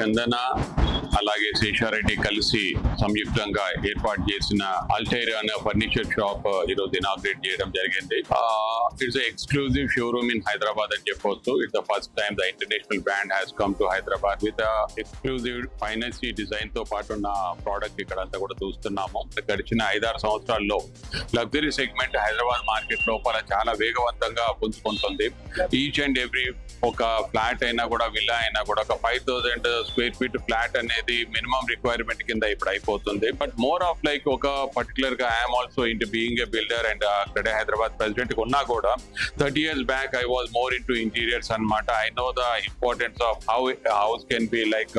చందన అలాగే శేషారెడ్డి కలిసి సంయుక్తంగా ఏర్పాటు చేసిన అల్టైర్ అనే ఫర్నిచర్ షాప్ ఈరోజు ఇనాగ్రేట్ చేయడం జరిగింది. It's exclusive showroom in Hyderabad అని చెప్పొచ్చు. It's the first time the international brand has come to Hyderabad with exclusive ఫైనాన్సీ design తో పాటు ఉన్న ప్రోడక్ట్ ఇక్కడ అంతా కూడా చూస్తున్నాము. గడిచిన 5-6 సంవత్సరాల్లో లగ్జరీ సెగ్మెంట్ హైదరాబాద్ మార్కెట్ లోపల చాలా వేగవంతంగా పుంజుకుంటుంది. ఈచ్ అండ్ ఎవ్రీ ఒక ఫ్లాట్ అయినా కూడా విల్లా అయినా కూడా ఒక 5,000 స్క్వేర్ ఫీట్ ఫ్లాట్ అనేది మినిమం రిక్వైర్మెంట్ కింద ఇప్పుడు అయిపోతుంది. బట్ మోర్ ఆఫ్ లైక్ ఒక పర్టికులర్ గా I'm also into being a builder and అక్కడే హైదరాబాద్ ప్రెసిడెంట్ ఉన్నా కూడా 30 years back I was more into interiors అనమాట. I know the importance of how a house can be like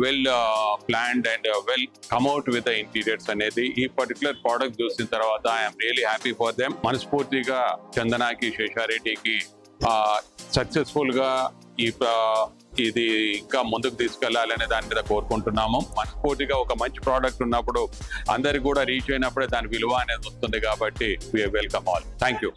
well planned and well come out with the interiors అనేది. ఈ particular product చూసిన తర్వాత I'm really happy for them. మనస్ఫూర్తిగా చందనాకి శేషారెడ్డికి successful గా ఇది ఇంకా ముందుకు తీసుకెళ్లాలనే దాని మీద కోరుకుంటున్నాము. మనస్ఫూర్తిగా ఒక మంచి ప్రోడక్ట్ ఉన్నప్పుడు అందరికి కూడా రీచ్ అయినప్పుడే దాని విలువ అనేది వస్తుంది. కాబట్టి we welcome all. Thank you.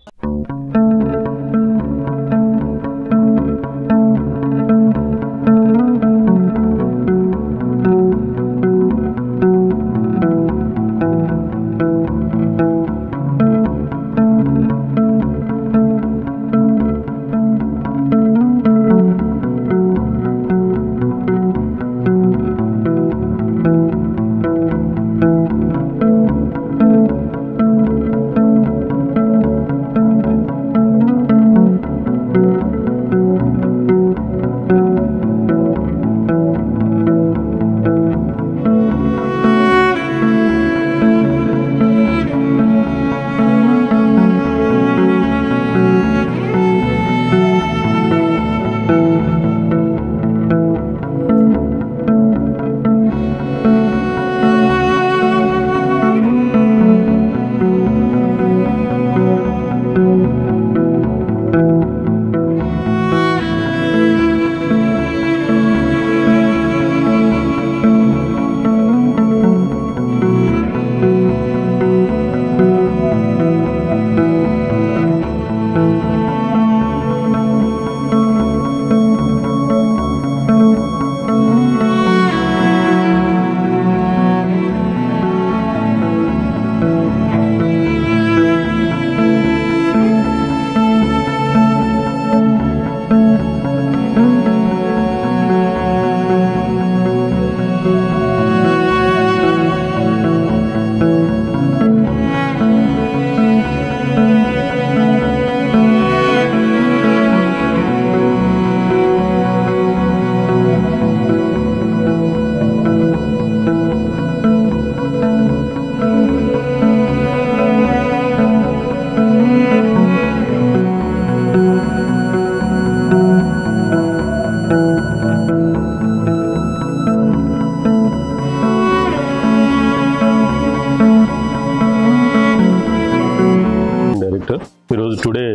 ఈరోజు today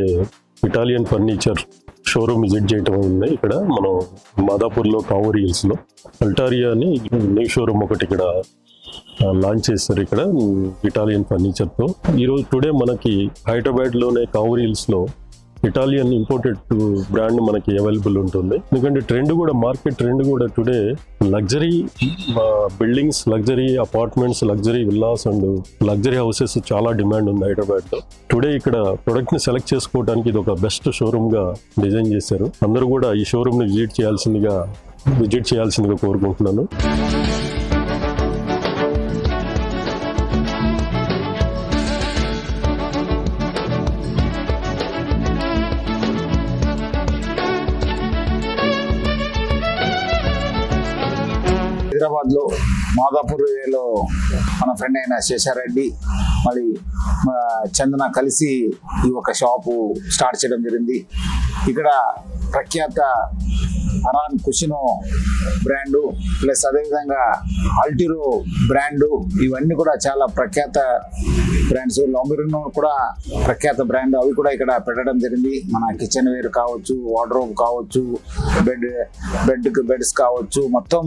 Italian furniture showroom visit చేయటం ఉంది. ఇక్కడ మనం మాదాపూర్లో కావూరి హిల్స్లో అల్టారియా అని న్యూ షోరూమ్ ఒకటి ఇక్కడ లాంచ్ చేస్తారు. ఇక్కడ ఇటాలియన్ ఫర్నిచర్తో ఈరోజు టుడే మనకి హైదరాబాద్లోనే కావూరి హిల్స్లో ఇటాలియన్ ఇంపోర్టెడ్ బ్రాండ్ మనకి అవైలబుల్ ఉంటుంది. ఎందుకంటే ట్రెండ్ కూడా మార్కెట్ ట్రెండ్ కూడా today luxury buildings, luxury apartments, luxury villas and luxury houses చాలా డిమాండ్ ఉంది హైదరాబాద్లో. టుడే ఇక్కడ ప్రొడక్ట్ ని సెలెక్ట్ చేసుకోవడానికి ఇది ఒక బెస్ట్ షోరూమ్ గా డిజైన్ చేశారు. అందరూ కూడా ఈ షోరూమ్ ని విజిట్ చేయాల్సిందిగా కోరుకుంటున్నాను. హైదరాబాద్ లో మాదాపూర్ ఏరియాలో మన ఫ్రెండ్ అయిన శేషారెడ్డి మరి చందన కలిసి ఈ ఒక షాపు స్టార్ట్ చేయడం జరిగింది. ఇక్కడ ప్రఖ్యాత అరాన్ కుషినో బ్రాండు ప్లస్ అదేవిధంగా అల్టిరో బ్రాండు ఇవన్నీ కూడా చాలా ప్రఖ్యాత బ్రాండ్స్. లాంబెరినో కూడా ప్రఖ్యాత బ్రాండ్, అవి కూడా ఇక్కడ పెట్టడం జరిగింది. మన కిచెన్ వేర్ కావచ్చు, వార్డ్రోబ్ కావచ్చు, బెడ్స్ కావచ్చు, మొత్తం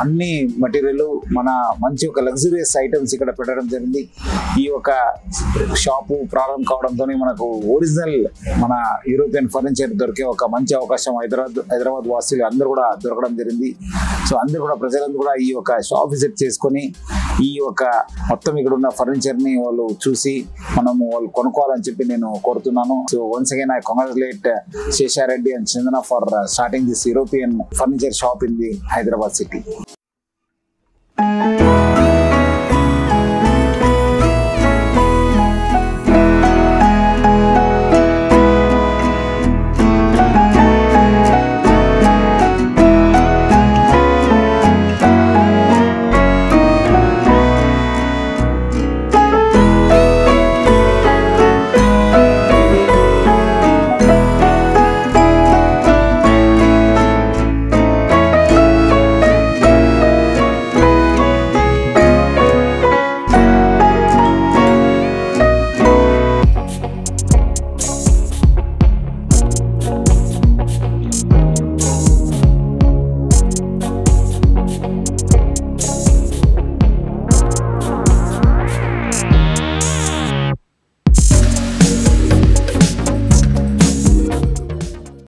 అన్ని మెటీరియల్ మన మంచి ఒక లగ్జరియస్ ఐటమ్స్ ఇక్కడ పెట్టడం జరిగింది. ఈ ఒక షాపు ప్రారంభం కావడంతో మనకు ఒరిజినల్ మన యూరోపియన్ ఫర్నిచర్ దొరికే ఒక మంచి అవకాశం హైదరాబాద్ వాసి వాసులు అందరూ కూడా దొరకడం జరిగింది. సో అందరూ కూడా ప్రజలందరూ కూడా ఈ యొక్క షాప్ విజిట్ చేసుకొని ఈ యొక్క మొత్తం ఇక్కడ ఉన్న ఫర్నిచర్ ని వాళ్ళు చూసి వాళ్ళు కొనుక్కోవాలని చెప్పి నేను కోరుతున్నాను. So once again I congratulate Sesha Reddy and Chandana for starting this European furniture shop in the Hyderabad city.